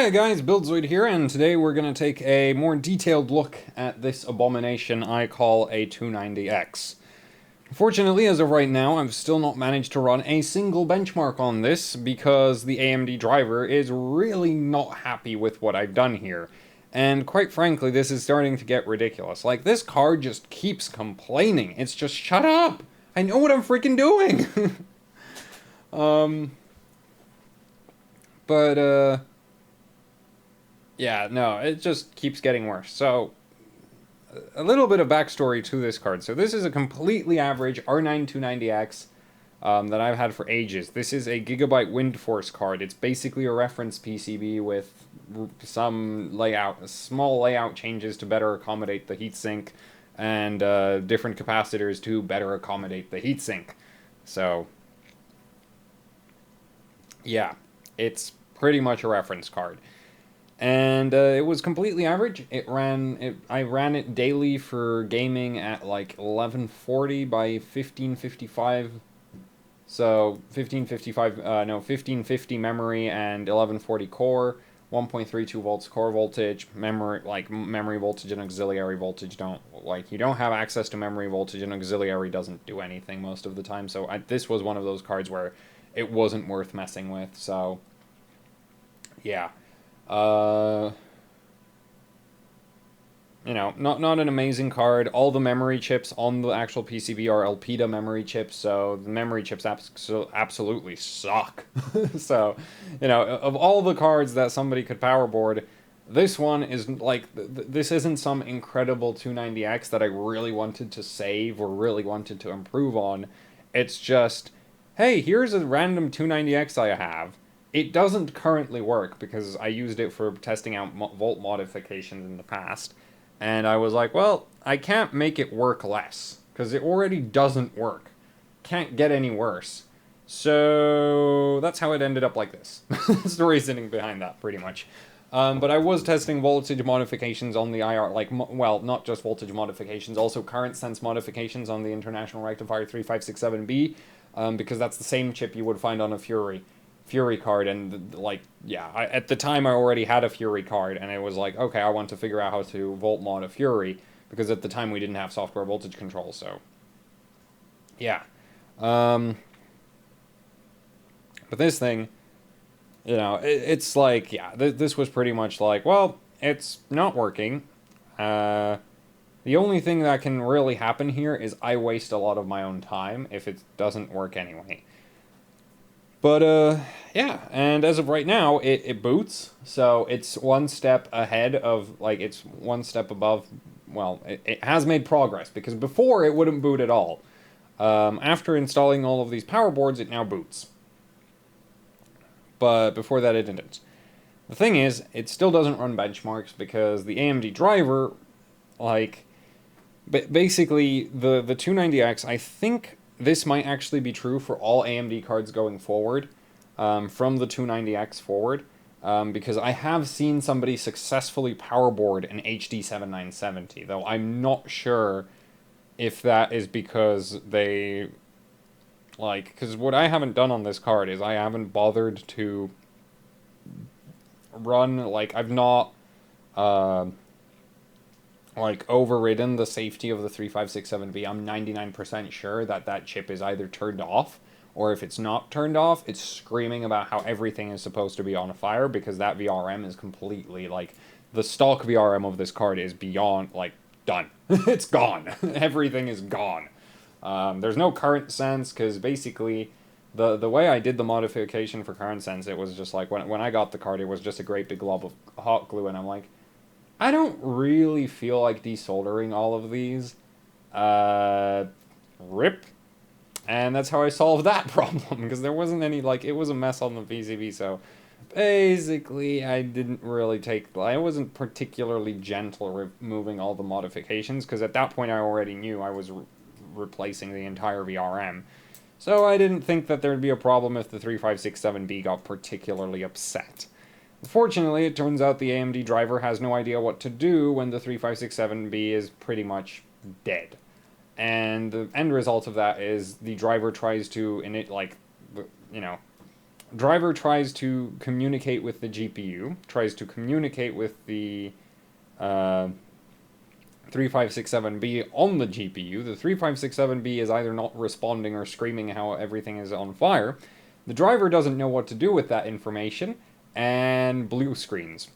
Hey guys, BuildZoid here, and today we're going to take a more detailed look at this abomination I call a 290X. Unfortunately, as of right now, I've still not managed to run a single benchmark on this because the AMD driver is really not happy with what I've done here. And quite frankly, this is starting to get ridiculous. Like, this card just keeps complaining. It's just, shut up! I know what I'm freaking doing! But, yeah, no, it just keeps getting worse. So, a little bit of backstory to this card. So this is a completely average R9 290X that I've had for ages. This is a Gigabyte Windforce card. It's basically a reference PCB with some small layout changes to better accommodate the heatsink, and different capacitors to better accommodate the heatsink. So, yeah, it's pretty much a reference card. And it was completely average. I ran it daily for gaming at like 1140 by 1555. So 1550 memory and 1140 core, 1.32 volts core voltage, memory voltage and auxiliary voltage you don't have access to memory voltage, and auxiliary doesn't do anything most of the time. So this was one of those cards where it wasn't worth messing with. So yeah. Not an amazing card. All the memory chips on the actual PCB are Elpida memory chips, so the memory chips absolutely suck. So, of all the cards that somebody could powerboard, this one is this isn't some incredible 290X that I really wanted to save or really wanted to improve on. It's just, hey, here's a random 290X I have. It doesn't currently work because I used it for testing out volt modifications in the past. And I was like, well, I can't make it work less because it already doesn't work. Can't get any worse. So that's how it ended up like this. That's the reasoning behind that, pretty much. But I was testing voltage modifications on the IR, not just voltage modifications, also current sense modifications on the International Rectifier 3567B, because that's the same chip you would find on a Fury card. And at the time I already had a Fury card, and it was like, okay, I want to figure out how to volt mod a Fury, because at the time we didn't have software voltage control. So yeah, but this thing, it's like, yeah, this was pretty much like, well, it's not working. The only thing that can really happen here is I waste a lot of my own time if it doesn't work anyway. But, yeah, and as of right now, it boots, so it's one step ahead of, it's one step above, well, it has made progress, because before it wouldn't boot at all. After installing all of these power boards, it now boots. But before that, it didn't. The thing is, it still doesn't run benchmarks, because the AMD driver, basically, the 290X, I think this might actually be true for all AMD cards going forward, from the 290X forward, because I have seen somebody successfully powerboard an HD 7970, though I'm not sure if that is because they, because what I haven't done on this card is I haven't bothered to run, I've not, overridden the safety of the 3567B. I'm 99% sure that chip is either turned off, or if it's not turned off, it's screaming about how everything is supposed to be on fire, because that VRM is completely, the stock VRM of this card is beyond, done. It's gone. Everything is gone. There's no current sense, because basically, the way I did the modification for current sense, it was just when I got the card, it was just a great big glob of hot glue, and I'm like, I don't really feel like desoldering all of these. Rip. And that's how I solved that problem, because there wasn't any, it was a mess on the PCB, so basically I didn't really I wasn't particularly gentle removing all the modifications, because at that point I already knew I was replacing the entire VRM. So I didn't think that there'd be a problem if the 3567B got particularly upset. Unfortunately, it turns out the AMD driver has no idea what to do when the 3567B is pretty much dead. And the end result of that is the driver tries to driver tries to communicate with the GPU, tries to communicate with the 3567B on the GPU. The 3567B is either not responding or screaming how everything is on fire. The driver doesn't know what to do with that information, and blue screens.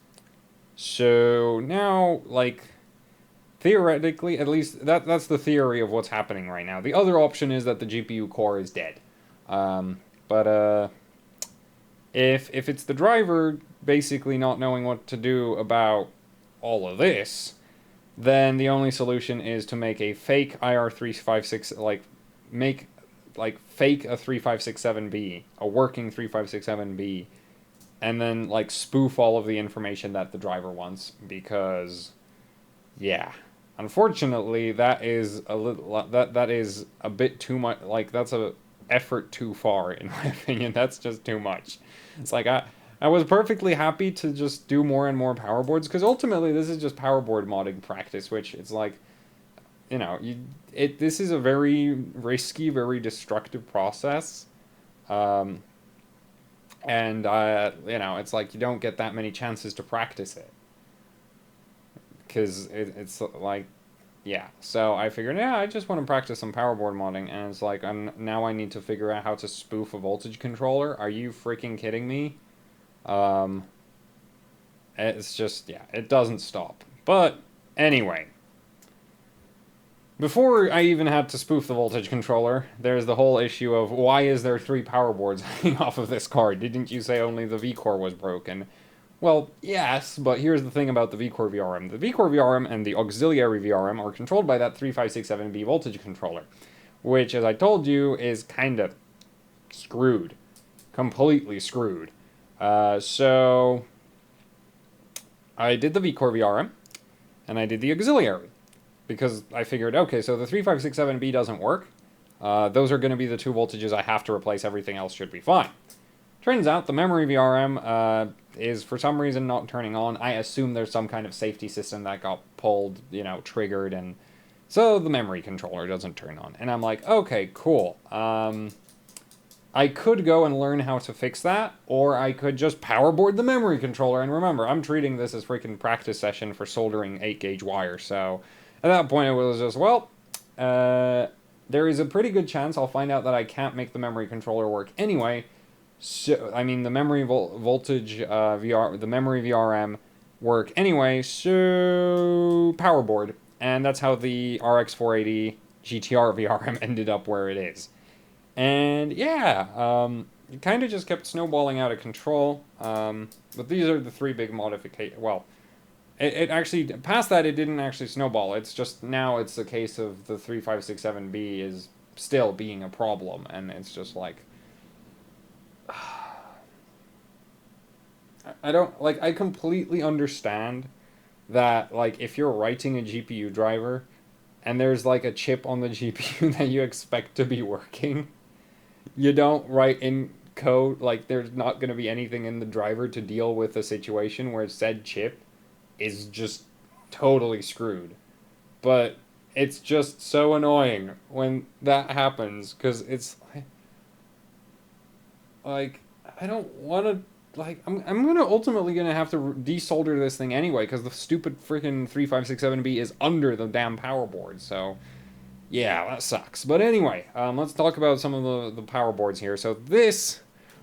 So now, like, theoretically, at least that's the theory of what's happening right now. The other option is that the GPU core is dead. But if it's the driver basically not knowing what to do about all of this, then the only solution is to make a fake IR356, fake a 3567B, a working 3567B, and then like spoof all of the information that the driver wants, because yeah, unfortunately that is that is a bit too much. Like, that's a effort too far, in my opinion. That's just too much. It's like I was perfectly happy to just do more and more power boards, because ultimately this is just power board modding practice, which it's like, this is a very risky, very destructive process. And it's like you don't get that many chances to practice it, because it's like, yeah. So I figured, yeah, I just want to practice some power board modding, and it's like now I need to figure out how to spoof a voltage controller. Are you freaking kidding me? It's just, yeah, it doesn't stop. But anyway, before I even had to spoof the voltage controller, there's the whole issue of, why is there 3 power boards hanging off of this card? Didn't you say only the V-core was broken? Well, yes, but here's the thing about the V-core VRM. The V-core VRM and the auxiliary VRM are controlled by that 3567B voltage controller, which, as I told you, is kind of screwed. Completely screwed. So I did the V-core VRM, and I did the auxiliary, because I figured, okay, so the 3567B doesn't work. Those are going to be the 2 voltages I have to replace. Everything else should be fine. Turns out the memory VRM is for some reason not turning on. I assume there's some kind of safety system that got pulled, triggered, and so the memory controller doesn't turn on. And I'm like, okay, cool. I could go and learn how to fix that, or I could just power board the memory controller. And remember, I'm treating this as freaking practice session for soldering 8-gauge wire. So at that point, it was just, well, there is a pretty good chance I'll find out that I can't make the memory controller work anyway. So, I mean, the memory voltage the memory VRM work anyway. So power board, and that's how the RX 480 GTR VRM ended up where it is. And yeah, it kind of just kept snowballing out of control. But these are the 3 big modifications. Well, it actually, past that, it didn't actually snowball. It's just, now it's a case of the 3567B is still being a problem. And it's just like, I completely understand that, like, if you're writing a GPU driver and there's like a chip on the GPU that you expect to be working, you don't write in code, like, there's not going to be anything in the driver to deal with a situation where said chip is just totally screwed. But it's just so annoying when that happens, because it's like, I don't want to, like, I'm gonna ultimately gonna have to desolder this thing anyway, because the stupid freaking 3567B is under the damn power board. So yeah, that sucks. But anyway, let's talk about some of the power boards here. So this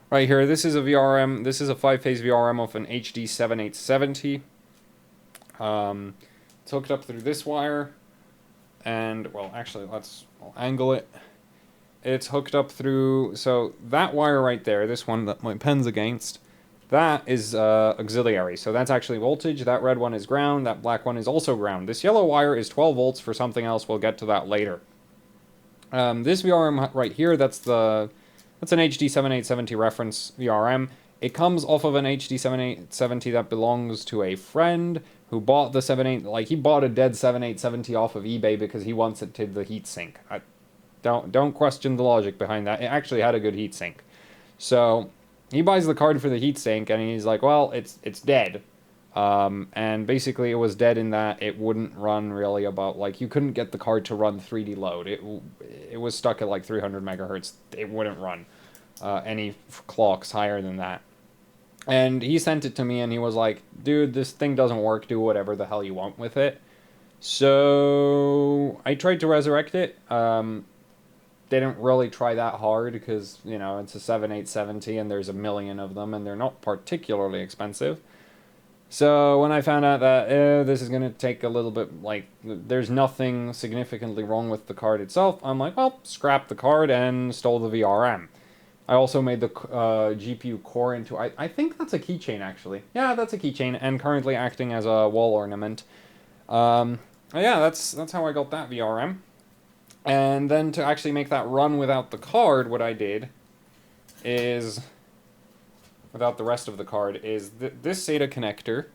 right here, this is a VRM. This is a 5-phase VRM of an HD 7870. It's hooked up through this wire, and, well, actually, I'll angle it. It's hooked up through, so that wire right there, this one that my pen's against, that is auxiliary. So that's actually voltage. That red one is ground. That black one is also ground. This yellow wire is 12 volts for something else. We'll get to that later. This VRM right here, that's an HD 7870 reference VRM. It comes off of an HD 7870 that belongs to a friend who bought the 78, like, he bought a dead 7870 off of eBay because he wants it to the heatsink. Don't question the logic behind that. It actually had a good heatsink. So he buys the card for the heatsink, and he's like, well, it's dead. And basically it was dead in that it wouldn't run really about, like, you couldn't get the card to run 3D load. It was stuck at like 300 megahertz. It wouldn't run. any clocks higher than that. And he sent it to me and he was like, dude, this thing doesn't work, do whatever the hell you want with it. So I tried to resurrect it. Didn't really try that hard because, you know, it's a 7870 and there's a million of them and they're not particularly expensive. So when I found out that this is going to take a little bit, like, there's nothing significantly wrong with the card itself, I'm like, well, scrap the card and stole the VRM. I also made the GPU core into, I think that's a keychain actually. Yeah, that's a keychain and currently acting as a wall ornament. Yeah, that's how I got that VRM. And then to actually make that run without the card, what I did is, without the rest of the card, is this SATA connector.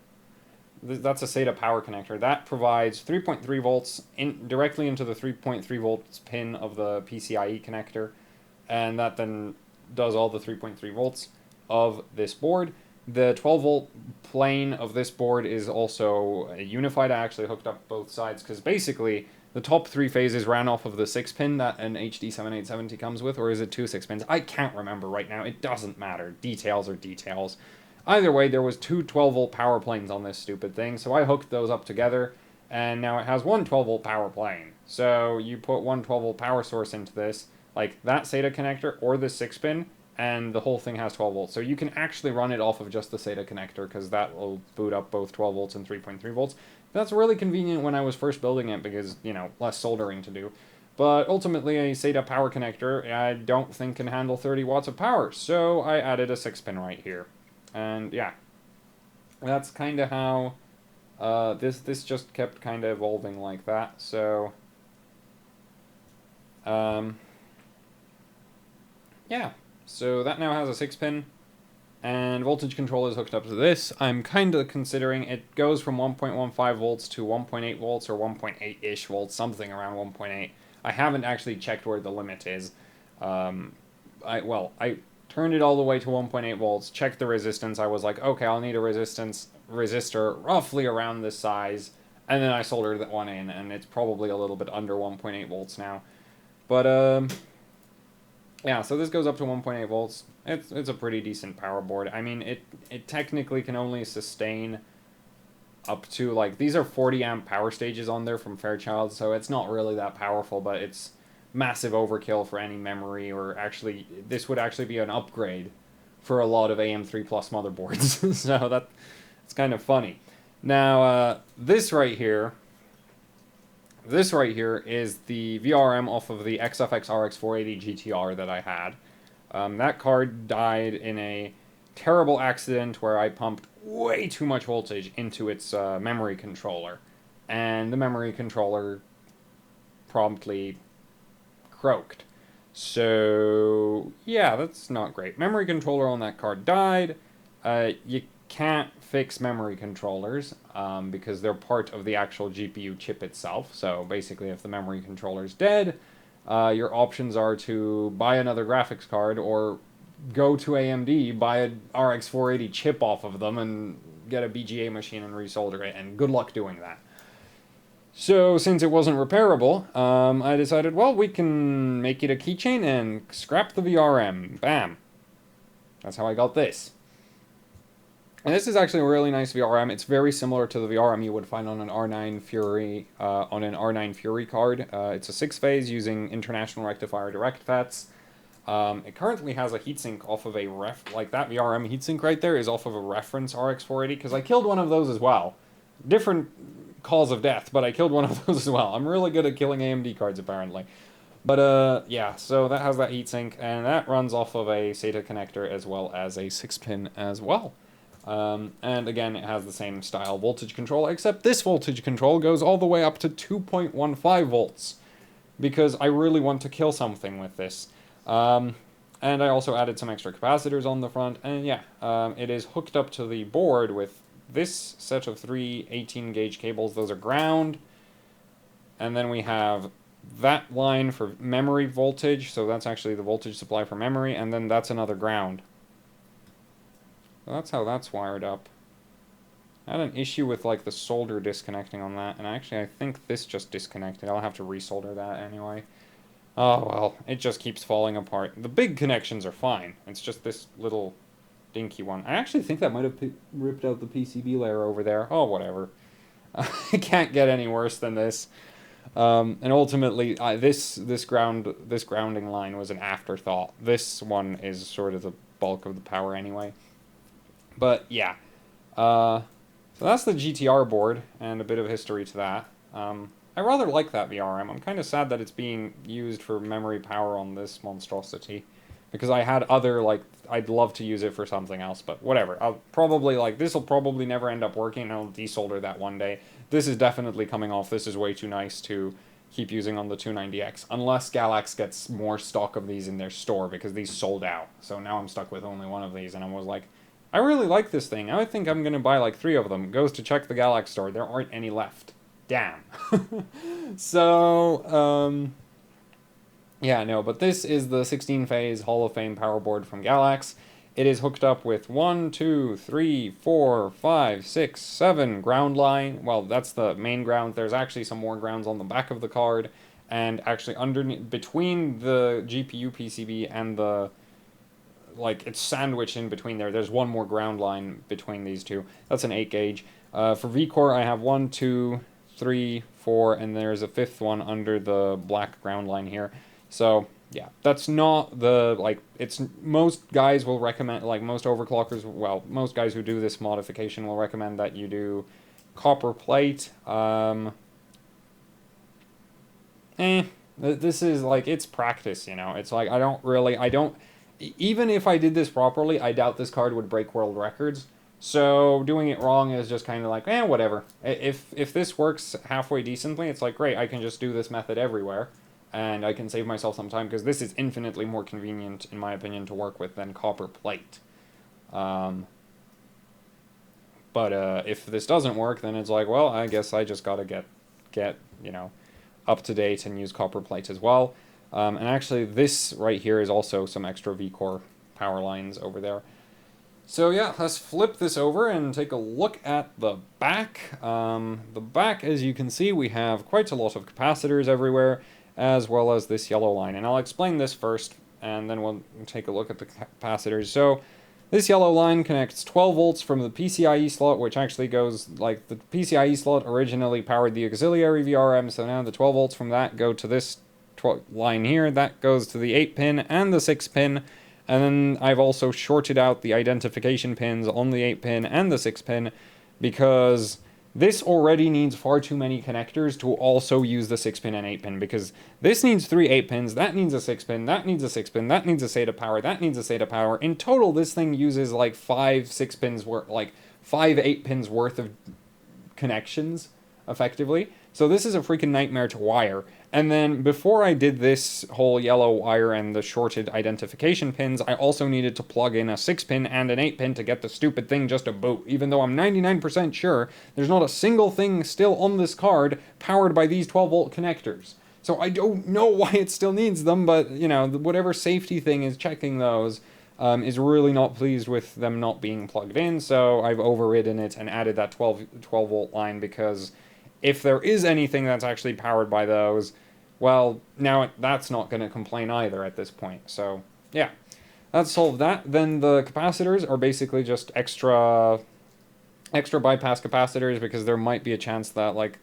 That's a SATA power connector. That provides 3.3 volts directly into the 3.3 volts pin of the PCIe connector. And that then does all the 3.3 volts of this board. The 12 volt plane of this board is also unified. I actually hooked up both sides because basically the top 3 phases ran off of the 6 pin that an HD 7870 comes with, or is it 2 6 pins? I can't remember right now. It doesn't matter. Details are details. Either way, there was 2 12 volt power planes on this stupid thing, so I hooked those up together, and now it has one 12 volt power plane. So you put one 12 volt power source into this, like that SATA connector or the 6 pin, and the whole thing has 12 volts. So you can actually run it off of just the SATA connector because that will boot up both 12 volts and 3.3 volts. That's really convenient when I was first building it because, you know, less soldering to do. But ultimately, a SATA power connector I don't think can handle 30 watts of power, so I added a 6 pin right here. And yeah, that's kind of how this just kept kind of evolving like that. So yeah, so that now has a 6 pin, and voltage control is hooked up to this. I'm kind of considering it goes from 1.15 volts to 1.8 volts or 1.8-ish volts, something around 1.8. I haven't actually checked where the limit is. I turned it all the way to 1.8 volts, checked the resistance. I was like, okay, I'll need a resistor roughly around this size, and then I soldered that one in, and it's probably a little bit under 1.8 volts now. But yeah, so this goes up to 1.8 volts. It's a pretty decent power board. I mean, it technically can only sustain up to, like, these are 40 amp power stages on there from Fairchild, so it's not really that powerful, but it's massive overkill for any memory, or actually, this would actually be an upgrade for a lot of AM3 Plus motherboards, so it's kind of funny. Now, this right here is the VRM off of the XFX RX 480 GTR that I had. That card died in a terrible accident where I pumped way too much voltage into its memory controller, and the memory controller promptly croaked. So yeah, that's not great. Memory controller on that card died. You can't fix memory controllers because they're part of the actual GPU chip itself. So basically, if the memory controller's dead, your options are to buy another graphics card or go to AMD, buy a RX 480 chip off of them, and get a BGA machine and resolder it, and good luck doing that. So, since it wasn't repairable, I decided, well, we can make it a keychain and scrap the VRM. Bam. That's how I got this. And this is actually a really nice VRM. It's very similar to the VRM you would find on an R9 Fury card. It's a 6-phase using international rectifier direct FETs. It currently has a heatsink off of a like that VRM heatsink right there is off of a reference RX 480, because I killed one of those as well. Different cause of death, but I killed one of those as well. I'm really good at killing AMD cards, apparently. But, yeah, so that has that heatsink, and that runs off of a SATA connector as well as a 6-pin as well. And again, it has the same style voltage control, except this voltage control goes all the way up to 2.15 volts, because I really want to kill something with this. And I also added some extra capacitors on the front, and yeah, it is hooked up to the board with this set of 3 18-gauge cables. Those are ground, and then we have that line for memory voltage, so that's actually the voltage supply for memory, and then that's another ground. So that's how that's wired up. I had an issue with, like, the solder disconnecting on that, and actually I think this just disconnected. I'll have to resolder that anyway. Oh, well, it just keeps falling apart. The big connections are fine. It's just this little dinky one. I actually think that might have ripped out the PCB layer over there. Oh, whatever. It can't get any worse than this. And ultimately, this grounding line was an afterthought. This one is sort of the bulk of the power anyway. But yeah, so that's the GTR board and a bit of history to that. I rather like that VRM. I'm kind of sad that it's being used for memory power on this monstrosity, because I had other, like, I'd love to use it for something else, but whatever. I'll probably, like, this will probably never end up working, and I'll desolder that one day. This is definitely coming off. This is way too nice to keep using on the 290X, unless Galax gets more stock of these in their store, because these sold out. So now I'm stuck with only one of these, and I was like, I really like this thing. I think I'm going to buy like 3 of them. Goes to check the Galax store. There aren't any left. Damn. So, yeah, no, but this is the 16-phase Hall of Fame power board from Galax. It is hooked up with 1, 2, 3, 4, 5, 6, 7 ground line. Well, that's the main ground. There's actually some more grounds on the back of the card. And actually underneath, between the GPU PCB and the, like, it's sandwiched in between there. There's one more ground line between these two. That's an 8 gauge. For VCore, I have 1, 2, 3, 4, and there's a 5th one under the black ground line here. So, yeah, that's not the, like, it's, most guys will recommend, like, most overclockers, well, most guys who do this modification will recommend that you do copper plate. This is, like, it's practice, you know. It's like, I don't, even if I did this properly, I doubt this card would break world records. So doing it wrong is just kind of like, whatever. If this works halfway decently, it's like, great, I can just do this method everywhere, and I can save myself some time, because this is infinitely more convenient, in my opinion, to work with than copper plate. But if this doesn't work, then it's like, well, I guess I just gotta get you know, up to date and use copper plate as well. And actually, this right here is also some extra VCore power lines over there. So yeah, let's flip this over and take a look at the back. The back, as you can see, we have quite a lot of capacitors everywhere, as well as this yellow line. And I'll explain this first, and then we'll take a look at the capacitors. So this yellow line connects 12 volts from the PCIe slot, which actually goes, like, the PCIe slot originally powered the auxiliary VRM, so now the 12 volts from that go to this line here. That goes to the 8-pin and the 6-pin. And then I've also shorted out the identification pins on the 8-pin and the 6-pin, because this already needs far too many connectors to also use the 6-pin and 8-pin, because this needs 3 8-pins, that needs a 6-pin, that needs a 6-pin, that needs a SATA power, that needs a SATA power. In total, this thing uses like 5 6-pins worth, like 5 8-pins worth of connections, effectively. So this is a freaking nightmare to wire. And then before I did this whole yellow wire and the shorted identification pins, I also needed to plug in a 6-pin and an 8-pin to get the stupid thing just to boot, even though I'm 99% sure there's not a single thing still on this card powered by these 12-volt connectors. So I don't know why it still needs them, but, you know, whatever safety thing is checking those is really not pleased with them not being plugged in, so I've overridden it and added that 12-volt line, because if there is anything that's actually powered by those, well, now that's not going to complain either at this point. So, yeah, let's solve that. Then the capacitors are basically just extra bypass capacitors, because there might be a chance that, like,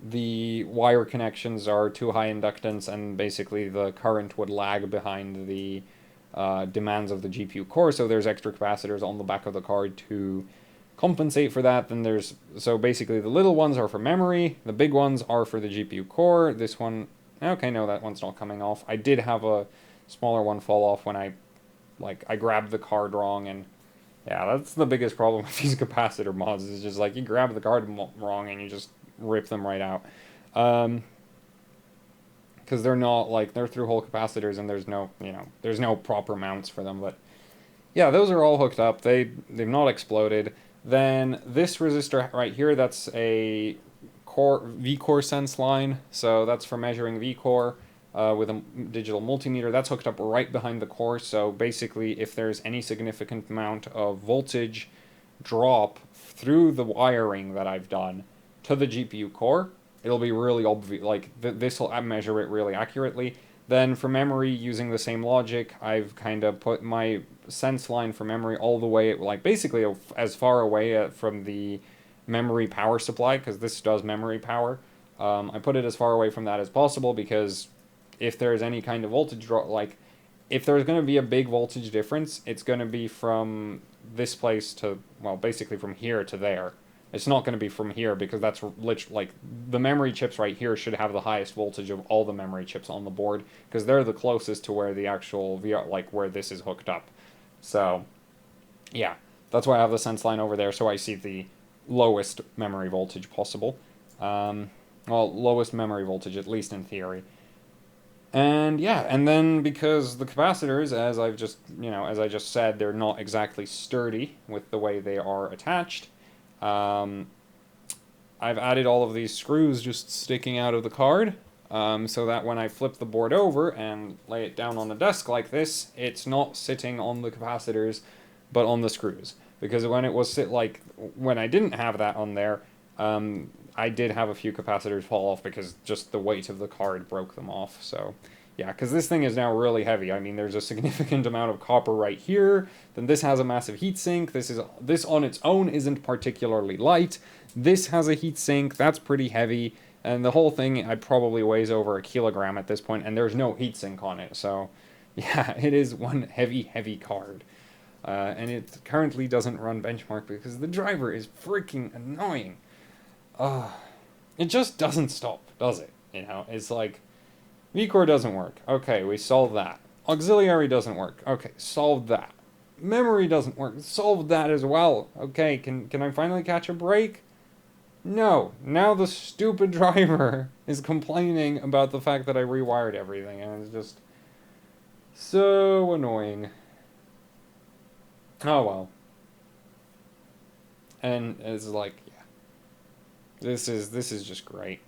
the wire connections are too high inductance, and basically the current would lag behind the demands of the GPU core, so there's extra capacitors on the back of the card to compensate for that. Then there's, so basically the little ones are for memory, the big ones are for the GPU core. This one, okay, no, that one's not coming off. I did have a smaller one fall off when I grabbed the card wrong, and yeah, that's the biggest problem with these capacitor mods, is just like you grab the card wrong and you just rip them right out. Because they're not, like, they're through-hole capacitors, and there's no, you know, there's no proper mounts for them. But yeah, those are all hooked up. They've not exploded. Then this resistor right here, that's a VCore sense line, so that's for measuring VCore with a digital multimeter. That's hooked up right behind the core, so basically if there's any significant amount of voltage drop through the wiring that I've done to the GPU core, it'll be really obvious, like this will measure it really accurately. Then for memory, using the same logic, I've kind of put my sense line for memory all the way, like basically as far away from the memory power supply, because this does memory power. I put it as far away from that as possible because if there's any kind of voltage drop, like if there's going to be a big voltage difference, it's going to be from this place to, well, basically from here to there. It's not going to be from here because that's literally, like, the memory chips right here should have the highest voltage of all the memory chips on the board because they're the closest to where the actual VR, like, where this is hooked up. So, yeah, that's why I have the sense line over there, so I see the lowest memory voltage possible. Well, lowest memory voltage, at least in theory. And yeah, and then because the capacitors, as I've just, as I just said, they're not exactly sturdy with the way they are attached. I've added all of these screws just sticking out of the card, so that when I flip the board over and lay it down on the desk like this, it's not sitting on the capacitors, but on the screws. Because when it was when I didn't have that on there, I did have a few capacitors fall off because just the weight of the card broke them off. So yeah, because this thing is now really heavy. I mean, there's a significant amount of copper right here. Then this has a massive heatsink. This on its own isn't particularly light. This has a heatsink. That's pretty heavy. And the whole thing probably weighs over a kilogram at this point, and there's no heatsink on it. So yeah, it is one heavy, heavy card. And it currently doesn't run benchmark because the driver is freaking annoying. It just doesn't stop, does it? It's like, vCore doesn't work. Okay, we solved that. Auxiliary doesn't work. Okay, solved that. Memory doesn't work. Solved that as well. Okay, can I finally catch a break? No. Now the stupid driver is complaining about the fact that I rewired everything, and it's just so annoying. Oh well. And it's like, yeah. This is just great.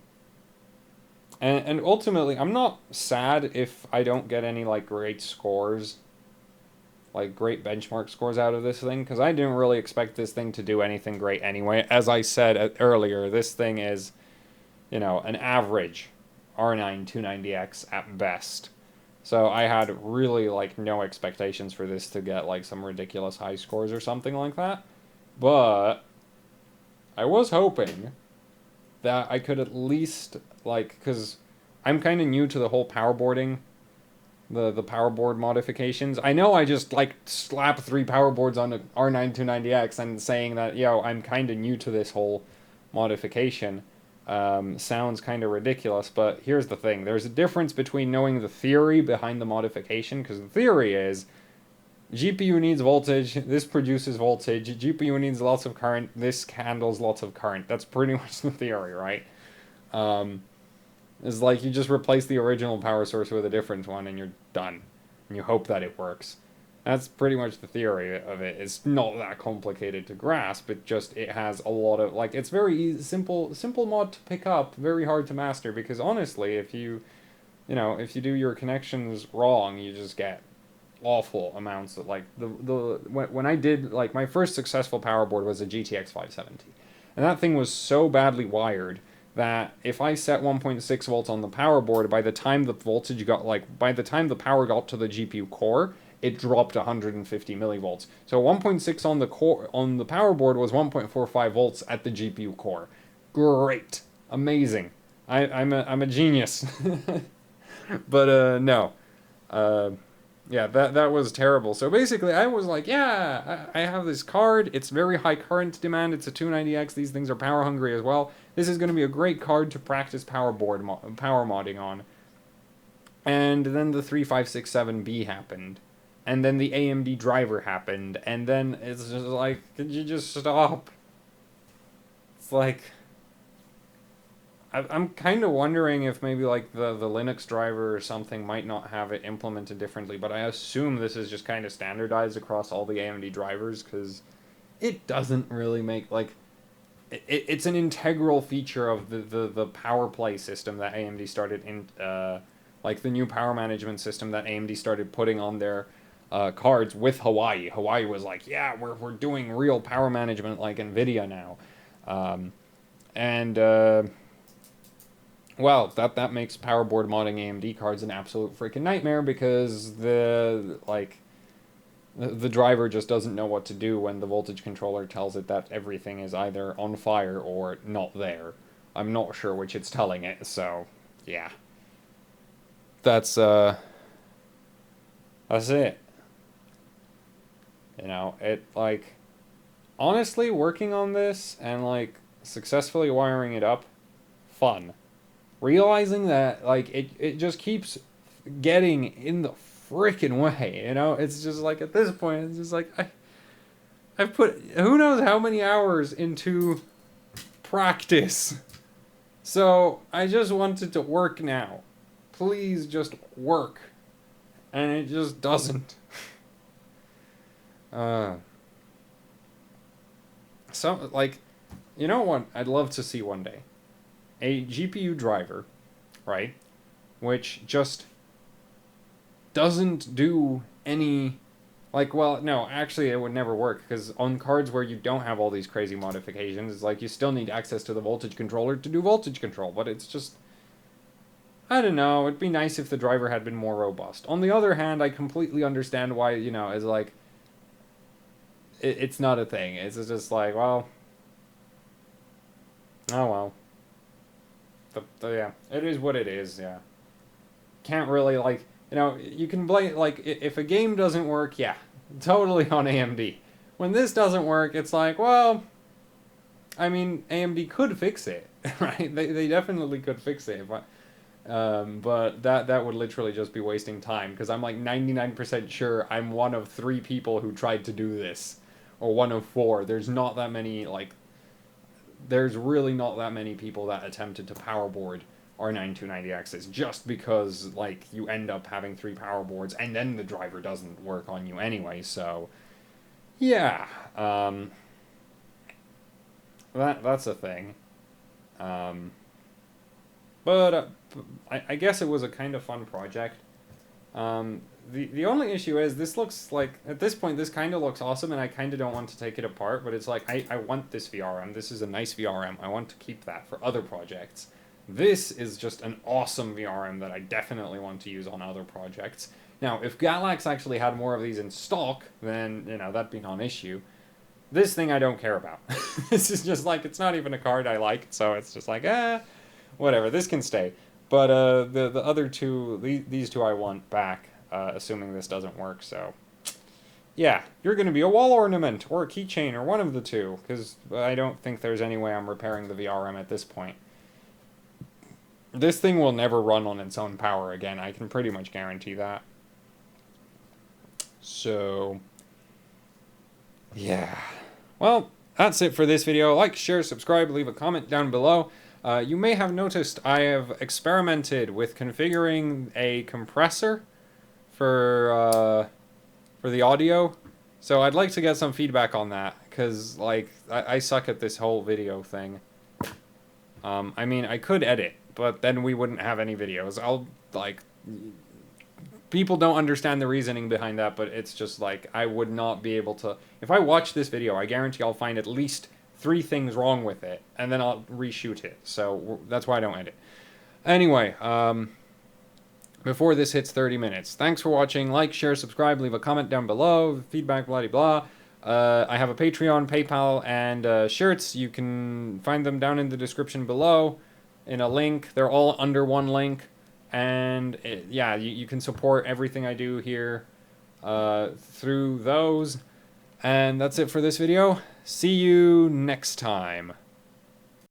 And ultimately, I'm not sad if I don't get any, like, great scores, like, great benchmark scores out of this thing, because I didn't really expect this thing to do anything great anyway. As I said earlier, this thing is, an average R9 290X at best. So I had really, like, no expectations for this to get, like, some ridiculous high scores or something like that. But I was hoping that I could at least, like, because I'm kind of new to the whole powerboarding, the powerboard modifications. I know I just, like, slap 3 powerboards on the R9 290X and saying that, I'm kind of new to this whole modification. Sounds kind of ridiculous, but here's the thing. There's a difference between knowing the theory behind the modification, because the theory is GPU needs voltage, this produces voltage, GPU needs lots of current, this handles lots of current. That's pretty much the theory, right? It's like you just replace the original power source with a different one and you're done. And you hope that it works. That's pretty much the theory of it. It's not that complicated to grasp, it has a lot of, like, it's very easy, simple mod to pick up, very hard to master, because honestly, if you do your connections wrong, you just get awful amounts of, like, when I did, like, my first successful power board was a GTX 570, and that thing was so badly wired that if I set 1.6 volts on the power board, by the time the power got to the GPU core, it dropped 150 millivolts. So 1.6 on the core, on the power board, was 1.45 volts at the GPU core. Great, amazing. I'm a genius. But no. Yeah, that was terrible. So basically, I was like, yeah, I have this card. It's very high current demand. It's a 290X. These things are power hungry as well. This is going to be a great card to practice power modding on. And then the 3567B happened. And then the AMD driver happened. And then it's just like, could you just stop? It's like, I'm kind of wondering if maybe, like, the Linux driver or something might not have it implemented differently, but I assume this is just kind of standardized across all the AMD drivers, because it doesn't really make, like, it's an integral feature of the power play system that AMD started in, like, the new power management system that AMD started putting on their cards with Hawaii. Hawaii was like, yeah, we're doing real power management like NVIDIA now. well, that makes powerboard modding AMD cards an absolute freaking nightmare because the driver just doesn't know what to do when the voltage controller tells it that everything is either on fire or not there. I'm not sure which it's telling it, so yeah. That's it. You know, it like honestly working on this and like successfully wiring it up, fun. Realizing that like it just keeps getting in the freaking way, you know? It's just like at this point it's just like I've put who knows how many hours into practice. So I just want it to work now. Please just work. And it just doesn't. Uh so like you know what I'd love to see one day? A GPU driver, right? Which just doesn't do any like well no actually it would never work because on cards where you don't have all these crazy modifications it's like you still need access to the voltage controller to do voltage control, but it's just I don't know, it'd be nice if the driver had been more robust. On the other hand, I completely understand why, you know, it's like it's not a thing. It's just like, well, oh well. Yeah, it is what it is, yeah. Can't really like you know, you can blame like if a game doesn't work, yeah, totally on AMD. When this doesn't work, it's like, well, I mean, AMD could fix it, right? They definitely could fix it, but that would literally just be wasting time because I'm like 99% sure I'm one of 3 people who tried to do this, or one of 4. There's not that many like. There's really not that many people that attempted to powerboard R9290Xs just because like you end up having 3 power boards and then the driver doesn't work on you anyway, so yeah, that's a thing. um, but I guess it was a kind of fun project. The only issue is this looks like at this point this kind of looks awesome and I kind of don't want to take it apart, but it's like I want this VRM. This is a nice VRM. I want to keep that for other projects. This is just an awesome VRM that I definitely want to use on other projects. Now, if Galax actually had more of these in stock, then, you know, that'd be non-issue. This thing I don't care about. This is just like, it's not even a card I like, so it's just like, whatever, this can stay. But the other two, these two I want back, assuming this doesn't work, so... Yeah, you're going to be a wall ornament, or a keychain, or one of the two, because I don't think there's any way I'm repairing the VRM at this point. This thing will never run on its own power again, I can pretty much guarantee that. So... yeah. Well, that's it for this video. Like, share, subscribe, leave a comment down below. You may have noticed I have experimented with configuring a compressor for the audio. So I'd like to get some feedback on that, because, like, I suck at this whole video thing. I mean, I could edit, but then we wouldn't have any videos. People don't understand the reasoning behind that, but it's just like, I would not be able to... If I watch this video, I guarantee I'll find at least 3 things wrong with it, and then I'll reshoot it. So that's why I don't edit. Anyway, before this hits 30 minutes, thanks for watching. Like, share, subscribe, leave a comment down below. Feedback, blah, blah, blah. I have a Patreon, PayPal, and shirts. You can find them down in the description below in a link. They're all under one link. And yeah, you can support everything I do here through those. And that's it for this video. See you next time.